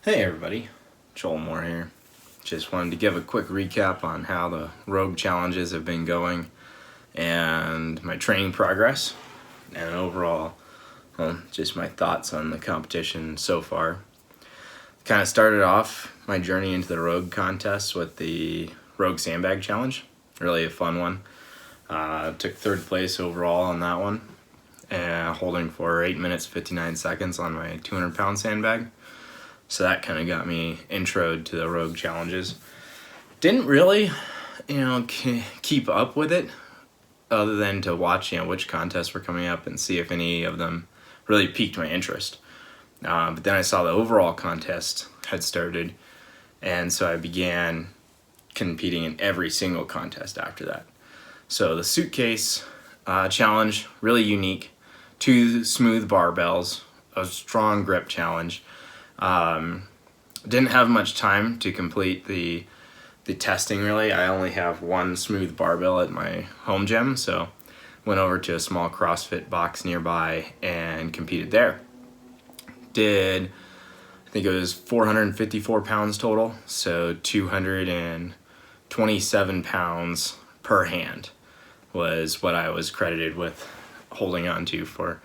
Hey everybody, Joel Moore here. Just wanted to give a quick recap on how the Rogue challenges have been going and my training progress and overall just my thoughts on the competition so far. Kind of started off my journey into the Rogue contest with the Rogue Sandbag Challenge. Really a fun one. Took third place overall on that one, holding for 8 minutes 59 seconds on my 200-pound sandbag. So that kind of got me introed to the Rogue challenges. Didn't really, keep up with it other than to watch, which contests were coming up and see if any of them really piqued my interest. But then I saw the overall contest had started, and so I began competing in every single contest after that. So the suitcase challenge, really unique. 2 smooth barbells, a strong grip challenge. Didn't have much time to complete the testing really. I only have 1 smooth barbell at my home gym, so went over to a small CrossFit box nearby and competed there. I think it was 454 pounds total, so 227 pounds per hand was what I was credited with holding on to for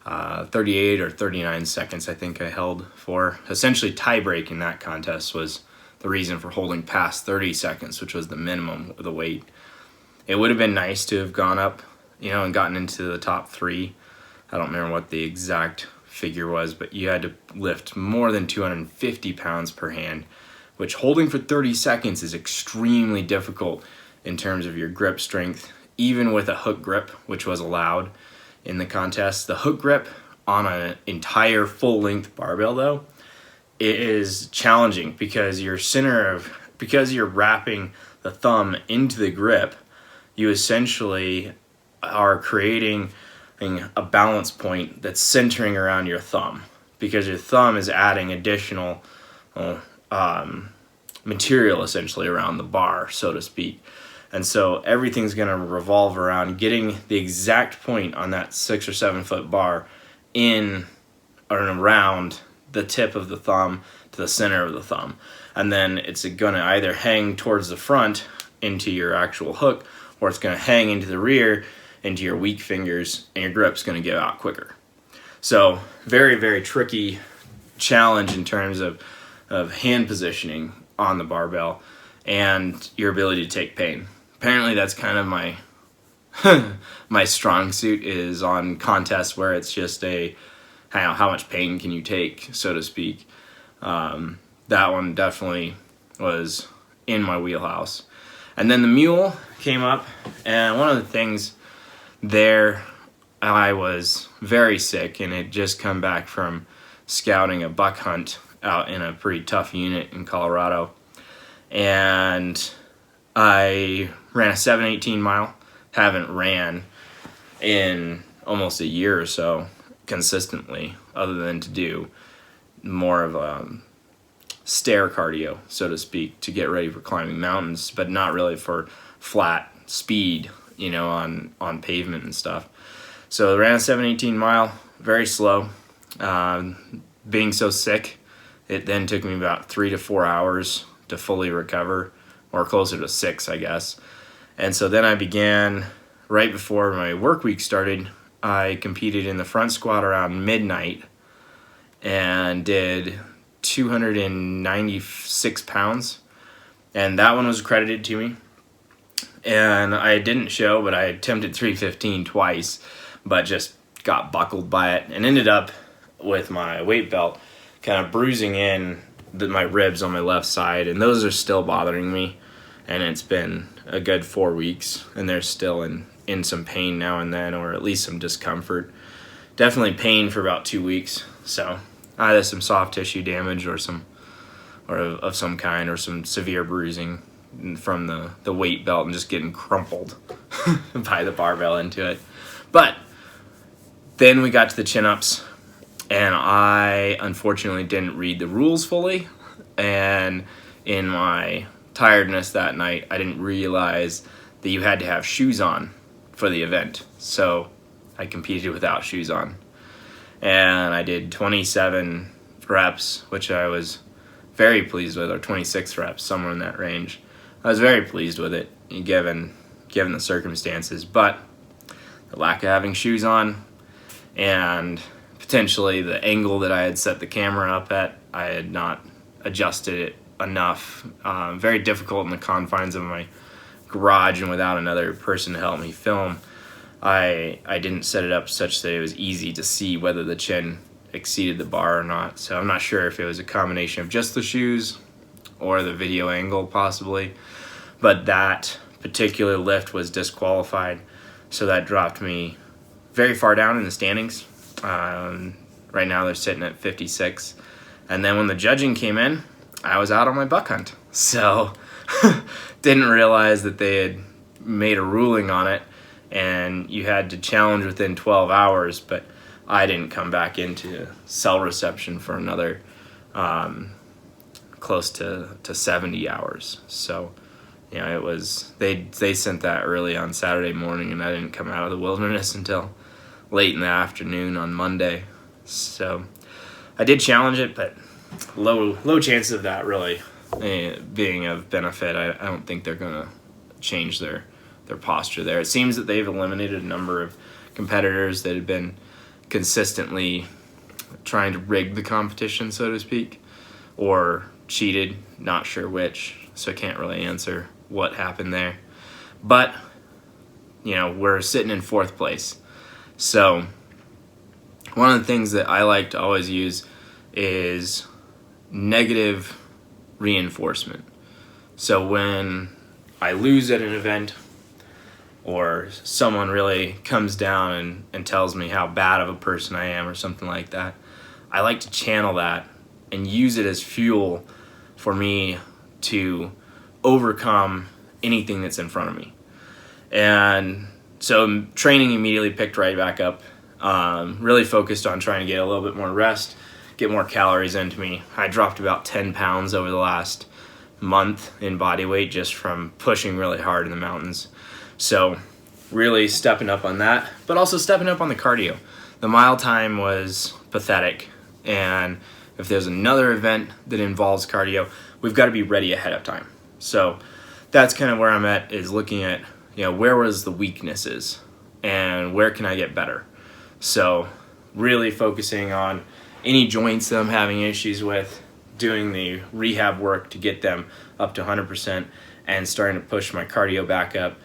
38 or 39 seconds. I think I held for. Essentially tie-breaking that contest was the reason for holding past 30 seconds, which was the minimum of the weight. It would have been nice to have gone up, and gotten into the top 3. I don't remember what the exact figure was, but you had to lift more than 250 pounds per hand, which holding for 30 seconds is extremely difficult in terms of your grip strength, even with a hook grip, which was allowed in the contest. The hook grip on an entire full-length barbell, though, it is challenging because because you're wrapping the thumb into the grip, you essentially are creating a balance point that's centering around your thumb, because your thumb is adding additional material essentially around the bar, so to speak. And so everything's going to revolve around getting the exact point on that 6 or 7 foot bar in or around the tip of the thumb to the center of the thumb. And then it's going to either hang towards the front into your actual hook, or it's going to hang into the rear into your weak fingers, and your grip's going to get out quicker. So very, very tricky challenge in terms of hand positioning on the barbell and your ability to take pain. Apparently that's kind of my strong suit, is on contests where it's just how much pain can you take, so to speak. That one definitely was in my wheelhouse. And then the mule came up, and one of the things there, I was very sick and had just come back from scouting a buck hunt out in a pretty tough unit in Colorado. And I ran a 7:18 mile. Haven't ran in almost a year or so consistently, other than to do more of a stair cardio, so to speak, to get ready for climbing mountains, but not really for flat speed, on pavement and stuff. So I ran a 7:18 mile, very slow. Being so sick, it then took me about 3 to 4 hours to fully recover, or closer to 6, I guess. And so then I began, right before my work week started, I competed in the front squat around midnight and did 296 pounds. And that one was accredited to me. And I didn't show, but I attempted 315 twice, but just got buckled by it and ended up with my weight belt kind of bruising in my ribs on my left side, and those are still bothering me, and it's been a good 4 weeks, and they're still in some pain now and then, or at least some discomfort. Definitely pain for about 2 weeks, so either some soft tissue damage or of some kind, or some severe bruising from the weight belt and just getting crumpled by the barbell into it. But then we got to the chin-ups, and I unfortunately didn't read the rules fully, and in my tiredness that night, I didn't realize that you had to have shoes on for the event. So I competed without shoes on, and I did 27 reps, which I was very pleased with, or 26 reps, somewhere in that range. I was very pleased with it, given the circumstances, but the lack of having shoes on and potentially the angle that I had set the camera up at, I had not adjusted it enough. Very difficult in the confines of my garage and without another person to help me film. I didn't set it up such that it was easy to see whether the chin exceeded the bar or not. So I'm not sure if it was a combination of just the shoes or the video angle possibly, but that particular lift was disqualified. So that dropped me very far down in the standings. Right now they're sitting at 56. And then when the judging came in, I was out on my buck hunt. So didn't realize that they had made a ruling on it and you had to challenge within 12 hours, but I didn't come back into cell reception for another close to 70 hours. So, you know, it was, they sent that early on Saturday morning, and I didn't come out of the wilderness until late in the afternoon on Monday. So I did challenge it, but low chances of that really being of benefit. I don't think they're going to change their posture there. It seems that they've eliminated a number of competitors that had been consistently trying to rig the competition, so to speak, or cheated, not sure which, so I can't really answer what happened there. But, you know, we're sitting in 4th place. So one of the things that I like to always use is negative reinforcement. So when I lose at an event, or someone really comes down and tells me how bad of a person I am or something like that, I like to channel that and use it as fuel for me to overcome anything that's in front of me. And so training immediately picked right back up, really focused on trying to get a little bit more rest, get more calories into me. I dropped about 10 pounds over the last month in body weight just from pushing really hard in the mountains. So really stepping up on that, but also stepping up on the cardio. The mile time was pathetic, and if there's another event that involves cardio, we've got to be ready ahead of time. So that's kind of where I'm at, is looking at, you know, where was the weaknesses and where can I get better. So really focusing on any joints that I'm having issues with, doing the rehab work to get them up to 100%, and starting to push my cardio back up.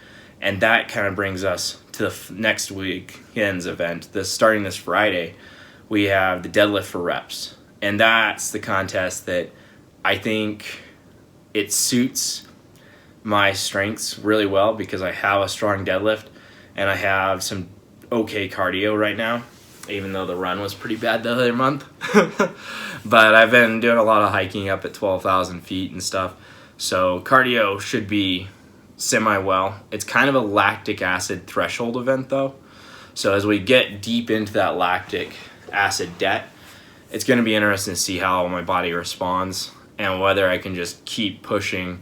And that kind of brings us to the next weekend's event. Starting this Friday, we have the deadlift for reps. And that's the contest that I think it suits my strengths really well, because I have a strong deadlift and I have some okay cardio right now, even though the run was pretty bad the other month. But I've been doing a lot of hiking up at 12,000 feet and stuff. So cardio should be semi-well. It's kind of a lactic acid threshold event though. So as we get deep into that lactic acid debt, it's going to be interesting to see how my body responds and whether I can just keep pushing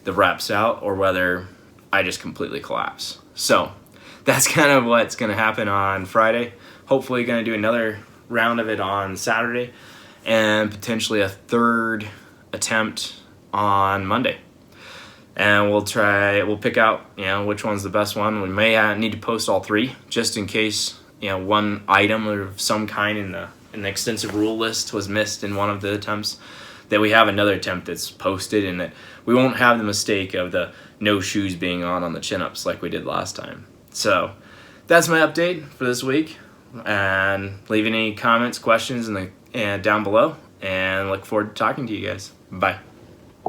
the reps out or whether I just completely collapse. So that's kind of what's going to happen on Friday. Hopefully going to do another round of it on Saturday and potentially a 3rd attempt on Monday. And we'll pick out, you know, which one's the best one. We may need to post all 3 just in case, you know, one item of some kind in the extensive rule list was missed in one of the attempts, that we have another attempt that's posted, and that we won't have the mistake of the no shoes being on the chin-ups like we did last time. So that's my update for this week, and leave any comments, questions down below, and look forward to talking to you guys. Bye.